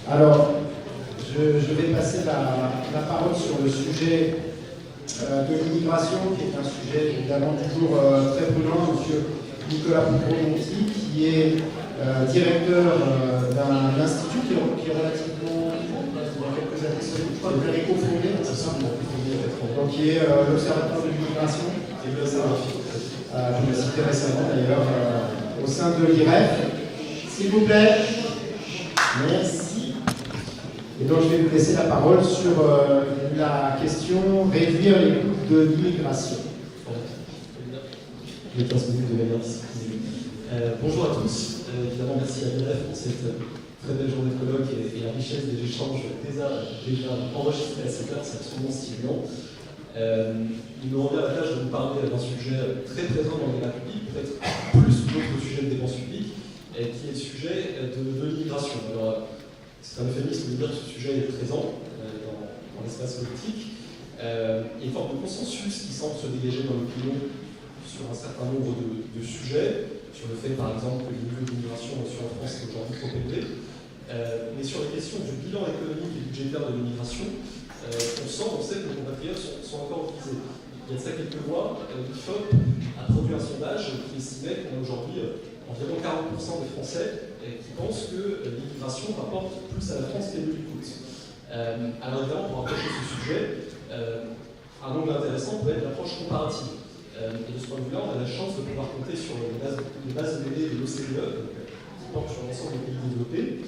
Alors, je vais passer la parole sur le sujet de l'immigration, qui est un sujet évidemment toujours très brûlant. Monsieur Nicolas Pouponti, qui est directeur d'un institut qui est relativement, il y a quelques années, je crois que vous l'avez cofondé, c'est ça, donc qui est l'Observatoire de l'immigration, qui est je l'ai cité récemment d'ailleurs, au sein de l'IREF. S'il vous plaît. Merci. Et donc je vais vous laisser la parole sur la question réduire les coûts de l'immigration. Les 15 minutes de manière disciplinée. Bonjour à tous. Évidemment, merci à l'IREF pour cette très belle journée de colloque et la richesse des échanges déjà enregistrés à cette heure, c'est absolument stimulant. Il nous revient à la tâche de vous parler d'un sujet très présent dans le débat public, peut-être plus que d'autres sujets de dépenses publiques, qui est le sujet de l'immigration. Alors, c'est un euphémisme de dire que ce sujet est présent dans l'espace politique. Il y a une forme de consensus qui semble se dégager dans l'opinion sur un certain nombre de sujets, sur le fait par exemple que le niveau d'immigration reçu en France est aujourd'hui trop élevé, mais sur les questions du bilan économique et budgétaire de l'immigration, on sait que nos compatriotes sont encore divisés. Il y a de ça quelques mois, l'IFOP a produit un sondage qui estimait qu'on a aujourd'hui environ 40% des Français qui pensent que l'immigration rapporte plus à la France qu'elle ne lui coûte. Alors évidemment, pour approcher ce sujet, un angle intéressant peut être l'approche comparative. Et de ce point de vue-là, on a la chance de pouvoir compter sur les bases de données de l'OCDE, qui portent sur l'ensemble des pays développés.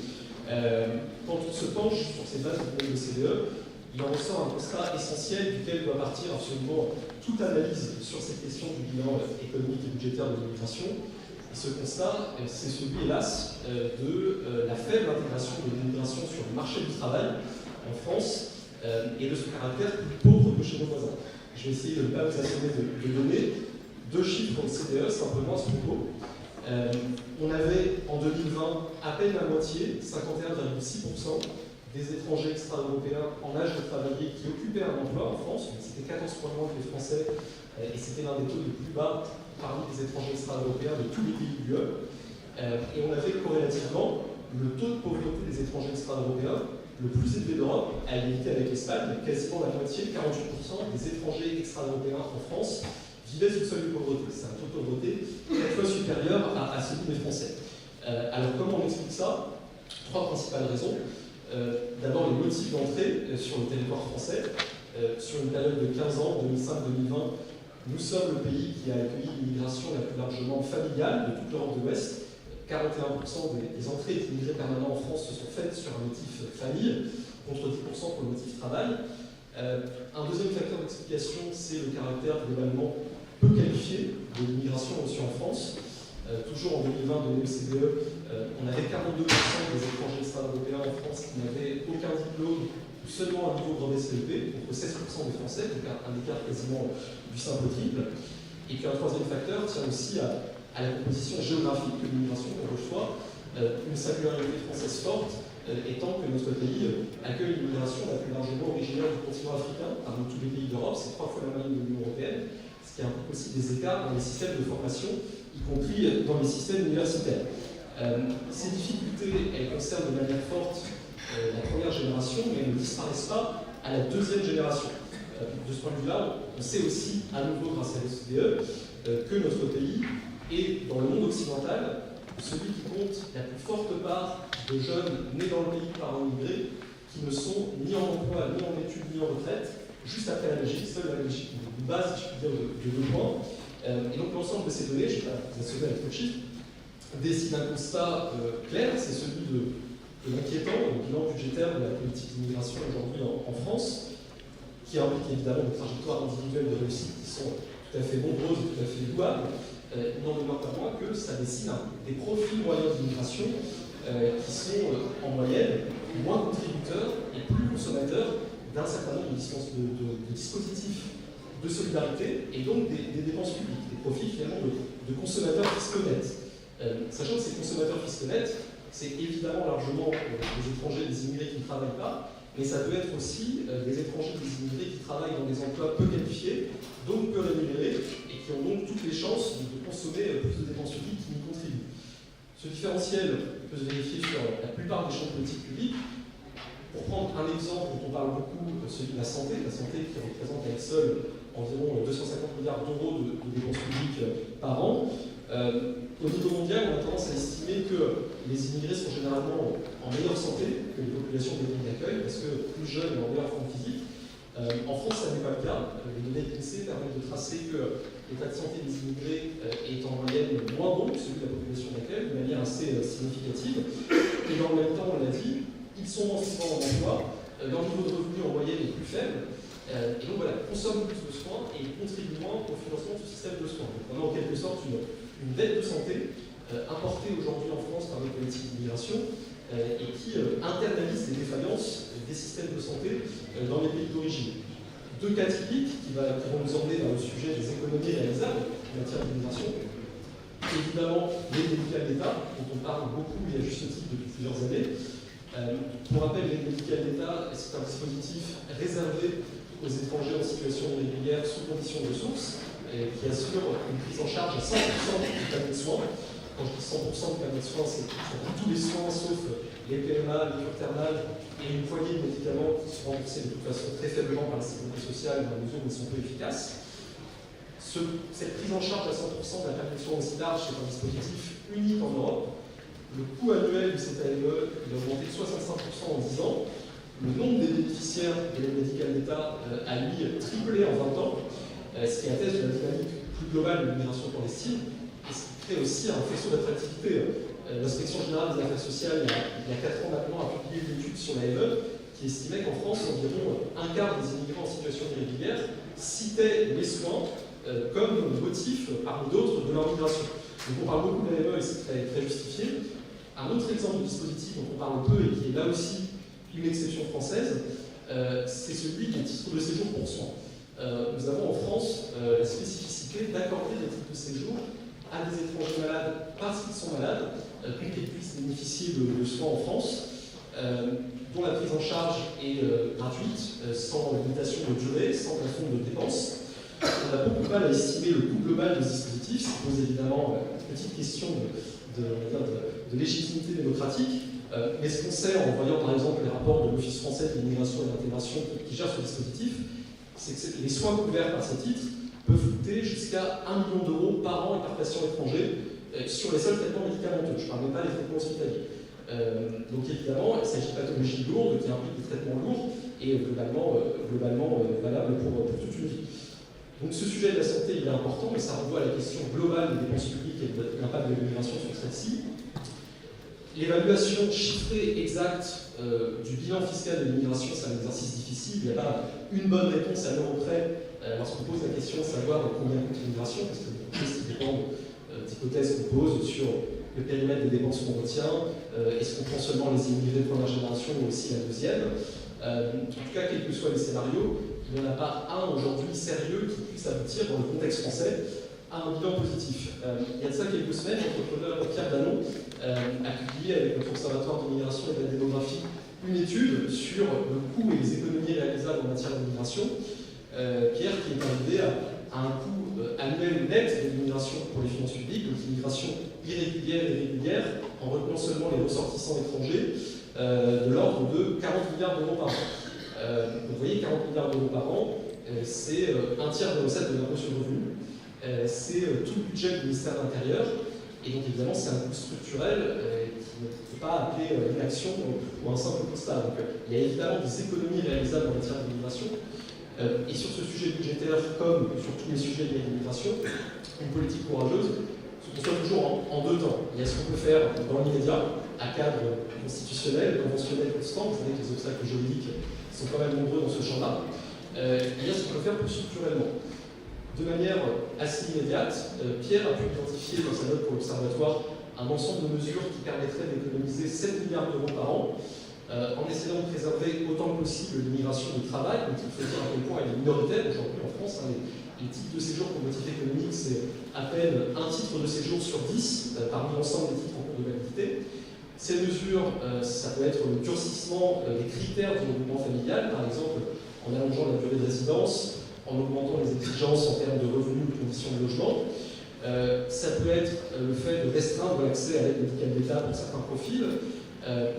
Quand on se penche sur ces bases de données de l'OCDE, il en ressort un constat essentiel duquel doit partir absolument toute analyse sur cette question du bilan économique et budgétaire de l'immigration. Et ce constat, c'est celui, hélas, de la faible intégration de l'immigration sur le marché du travail en France et de ce caractère plus pauvre que chez nos voisins. Je vais essayer de ne pas vous assommer de données. Deux chiffres de CDE, simplement à ce propos. On avait en 2020 à peine la moitié, 51,6%, des étrangers extra-européens en âge de travailler qui occupaient un emploi en France. C'était 14 points moins que les Français et c'était l'un des taux les plus bas parmi les étrangers extra-européens de tous les pays de l'UE. Et on avait corrélativement le taux de pauvreté des étrangers extra-européens le plus élevé d'Europe, à égalité avec l'Espagne. Quasiment la moitié, 48% des étrangers extra-européens en France vivaient sous le seuil de pauvreté. C'est un taux de pauvreté 4 fois supérieur à celui des Français. Alors comment on explique ça? Trois principales raisons. D'abord, les motifs d'entrée sur le territoire français. Sur une période de 15 ans, 2005-2020, nous sommes le pays qui a accueilli l'immigration la plus largement familiale de toute l'Europe de l'Ouest. 41% des entrées d'immigrés permanents en France se sont faites sur un motif famille, contre 10% pour le motif travail. Un deuxième facteur d'explication, c'est le caractère globalement peu qualifié de l'immigration reçue en France. Toujours en 2020, de l'OCDE, on avait 42% des étrangers extra-européens en France qui n'avaient aucun diplôme ou seulement un niveau brevet CEP, contre 16% des Français, donc un écart quasiment du simple au triple. Et puis un troisième facteur tient aussi à la composition géographique de l'immigration qu'on reçoit, une singularité française forte, étant que notre pays accueille l'immigration la plus largement originaire du continent africain, parmi tous les pays d'Europe, c'est 3 fois la moyenne de l'Union européenne, ce qui implique aussi des écarts dans les systèmes de formation, y compris dans les systèmes universitaires. Ces difficultés, elles concernent de manière forte la première génération, mais elles ne disparaissent pas à la deuxième génération. De ce point de vue-là, on sait aussi, à nouveau grâce à l'OCDE, que notre pays est, dans le monde occidental, celui qui compte la plus forte part de jeunes nés dans le pays par immigrés qui ne sont ni en emploi, ni en études, ni en retraite, juste après la Belgique, seule la Belgique nous base, si je puis dire, de 2 points. Et donc l'ensemble de ces données, je ne vais pas vous assommer avec le chiffre, décide un constat clair, c'est celui de l'inquiétant bilan budgétaire de la politique d'immigration aujourd'hui en France, qui implique évidemment des trajectoires individuelles de réussite qui sont tout à fait nombreuses et tout à fait louables. Il n'en demeure pas moins que ça dessine des profils moyens d'immigration qui sont en moyenne moins contributeurs et plus consommateurs d'un certain nombre de dispositifs de solidarité et donc des dépenses publiques, des profils finalement de consommateurs fiscaux nets. Sachant que ces consommateurs fiscaux nets, c'est évidemment largement des étrangers, des immigrés qui ne travaillent pas, mais ça peut être aussi des étrangers, des immigrés qui travaillent dans des emplois peu qualifiés, donc peu rémunérés, et qui ont donc toutes les chances de consommer plus de dépenses publiques qui y contribuent. Ce différentiel peut se vérifier sur la plupart des champs de politique publique. un exemple dont on parle beaucoup, celui de la santé qui représente à elle seule environ 250 milliards d'euros de dépenses publiques par an. Au niveau mondial, on a tendance à estimer que les immigrés sont généralement en meilleure santé que les populations des pays d'accueil, parce que plus jeunes et en meilleure forme physique. En France, ça n'est pas le cas. Les données de l'INSEE permettent de tracer que l'état de santé des immigrés est en moyenne moins bon que celui de la population d'accueil, de manière assez significative. Et dans le même temps, on l'a dit, ils sont moins souvent en emploi, leur niveau de revenu en moyenne est plus faible, et donc voilà, consomment plus de soins et contribuent moins au financement du système de soins. Donc on a en quelque sorte une dette de santé importée aujourd'hui en France par les politiques d'immigration et qui internalise les défaillances des systèmes de santé dans les pays d'origine. Deux cas typiques qui vont nous emmener dans le sujet des économies réalisables en matière d'immigration. Évidemment, l'aide médicale d'État, dont on parle beaucoup et à juste titre depuis plusieurs années. Pour rappel, l'aide médicale d'État, c'est un dispositif réservé aux étrangers en situation irrégulière sous conditions de ressources, qui assure une prise en charge à 100% du panier de soins. Quand je dis 100% du panier de soins, c'est tous les soins sauf les PMA, les cures thermales et une poignée de médicaments qui sont remboursés de toute façon très faiblement par la sécurité sociale dans la mesure où ils sont peu efficaces. Cette prise en charge à 100% d'un panier de soins aussi large, c'est un dispositif unique en Europe. Le coût annuel de cette AME il a augmenté de 65% en 10 ans. Le nombre des bénéficiaires de l'aide médicale d'État a lui triplé en 20 ans, ce qui atteste de la dynamique plus globale de l'immigration clandestine et ce qui crée aussi un faisceau d'attractivité. L'Inspection générale des affaires sociales, il y a 4 ans maintenant, a publié une étude sur l'AME qui estimait qu'en France, environ un quart des immigrants en situation irrégulière citaient les soins comme motif, parmi d'autres, de leur migration. Donc on parle beaucoup de l'AME et c'est très justifié. Un autre exemple de dispositif dont on parle peu et qui est là aussi une exception française, c'est celui des titres de séjour pour soins. Nous avons en France la spécificité d'accorder des titres de séjour à des étrangers malades parce qu'ils sont malades, pour qu'ils puissent bénéficier de soins en France, dont la prise en charge est gratuite, sans limitation de durée, sans plafond de dépenses. On a beaucoup de mal à estimer le coût global de ce dispositif, ça pose évidemment une petite question de légitimité démocratique. Mais ce qu'on sait en voyant par exemple les rapports de l'Office français de l'immigration et de l'intégration qui gère ce dispositif, c'est que les soins couverts par ces titres peuvent coûter jusqu'à 1 million d'euros par an et par patient étranger sur les seuls traitements médicamenteux. Je ne parle même pas des traitements hospitaliers. Donc évidemment, il s'agit de pathologies lourdes qui impliquent des traitements lourds et globalement valables pour toute une vie. Donc ce sujet de la santé il est important, mais ça renvoie à la question globale des dépenses publiques et de l'impact de l'immigration sur celle-ci. L'évaluation chiffrée exacte du bilan fiscal de l'immigration, c'est un exercice difficile. Il n'y a pas une bonne réponse à l'euro près lorsqu'on pose la question de savoir combien coûte l'immigration, parce que les choses qui dépendent d'hypothèses qu'on pose sur le périmètre des dépenses qu'on retient, est-ce qu'on prend seulement les immigrés de première génération ou aussi la deuxième. En tout cas, quels que soient les scénarios, il n'y en a pas un aujourd'hui sérieux qui puisse aboutir dans le contexte français à un bilan positif. Il y a de ça quelques semaines, l'entrepreneur Pierre Danon a publié avec notre Observatoire de l'immigration et de la démographie une étude sur le coût et les économies réalisables en matière d'immigration. Pierre qui est arrivé à un coût annuel net de l'immigration pour les finances publiques, donc l'immigration irrégulière et régulière, en retenant seulement les ressortissants étrangers, de l'ordre de 40 milliards d'euros par an. Vous voyez, 40 milliards d'euros par an, c'est un tiers des recettes de l'impôt sur le revenu. C'est tout le budget du ministère de l'Intérieur, et donc évidemment c'est un coût structurel qui ne peut pas appeler une action ou un simple constat. Donc il y a évidemment des économies réalisables en matière d'immigration, et sur ce sujet budgétaire, comme sur tous les sujets liés à l'immigration, une politique courageuse se conçoit toujours en deux temps. Il y a ce qu'on peut faire dans l'immédiat, à cadre constitutionnel, conventionnel constant. Vous savez que les obstacles juridiques sont quand même nombreux dans ce champ-là. Il y a ce qu'on peut faire plus structurellement. De manière assez immédiate, Pierre a pu identifier dans sa note pour l'Observatoire un ensemble de mesures qui permettraient d'économiser 7 milliards d'euros par an, en essayant de préserver autant que possible l'immigration de travail. Donc il faut dire à quel point elle est minoritaire aujourd'hui en France. Les titres de séjour pour motif économique, c'est à peine un titre de séjour sur 10 parmi l'ensemble des titres en cours de validité. Ces mesures, ça peut être le durcissement des critères du regroupement familial, par exemple en allongeant la durée de résidence, en augmentant les exigences en termes de revenus ou de conditions de logement. Ça peut être le fait de restreindre l'accès à l'aide médicale d'État pour certains profils.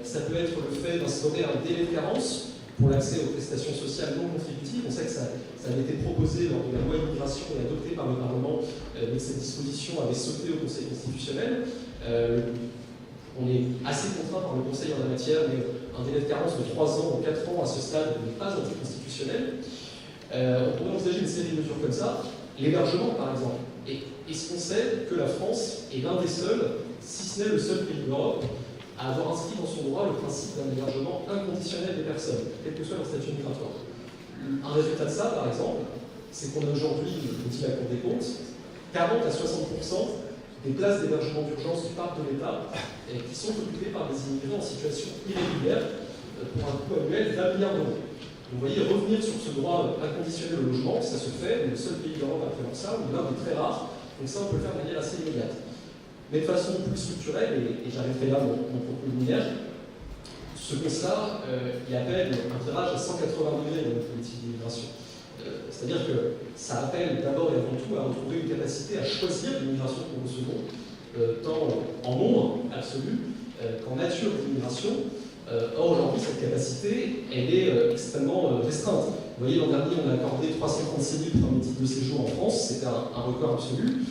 Ça peut être le fait d'instaurer un délai de carence pour l'accès aux prestations sociales non contributives. On sait que ça avait été proposé lors de la loi immigration et adopté par le Parlement, mais cette disposition avait sauté au Conseil constitutionnel. On est assez contraint par le Conseil en la matière, mais un délai de carence de 3 ans ou 4 ans à ce stade n'est pas anticonstitutionnel. On pourrait envisager une série de mesures comme ça. L'hébergement, par exemple. Est-ce qu'on sait que la France est l'un des seuls, si ce n'est le seul pays d'Europe, à avoir inscrit dans son droit le principe d'un hébergement inconditionnel des personnes, quel que soit leur statut migratoire? Un résultat de ça, par exemple, c'est qu'on a aujourd'hui, nous dit la Cour des comptes, 40 à 60% des places d'hébergement d'urgence du parc de l'État qui sont occupées par des immigrés en situation irrégulière pour un coût annuel d'1 milliard d'euros. Vous voyez, revenir sur ce droit inconditionnel au logement, ça se fait, on est le seul pays d'Europe à prévoir ça, ou l'un des très rares, donc ça on peut le faire de manière assez immédiate. Mais de façon plus structurelle, et j'arrêterai là mon propos liminaire, ce constat, il appelle un virage à 180 degrés dans notre politique d'immigration. C'est-à-dire que ça appelle d'abord et avant tout à retrouver une capacité à choisir l'immigration que nous recevons, tant en nombre absolu qu'en nature d'immigration. Or, aujourd'hui, cette capacité, elle est extrêmement restreinte. Vous voyez, l'an dernier, on a accordé 336 000 premiers titres de séjour en France, c'était un record absolu.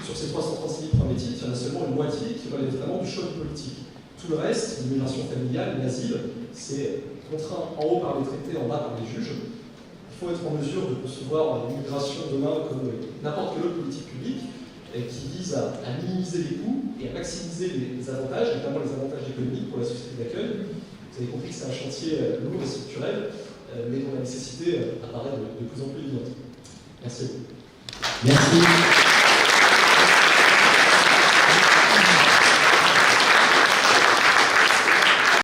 Sur ces 336 000 premiers titres, il y en a seulement une moitié qui relève vraiment du choix politique. Tout le reste, l'immigration familiale, l'asile, c'est contraint en haut par les traités, en bas par les juges. Il faut être en mesure de concevoir l'immigration demain comme n'importe quelle autre politique publique qui vise à minimiser les coûts et à maximiser les avantages, notamment les avantages économiques pour la société d'accueil. Vous avez compris que c'est un chantier lourd et structurel, mais dont la nécessité apparaît de plus en plus évidente. Merci. Merci.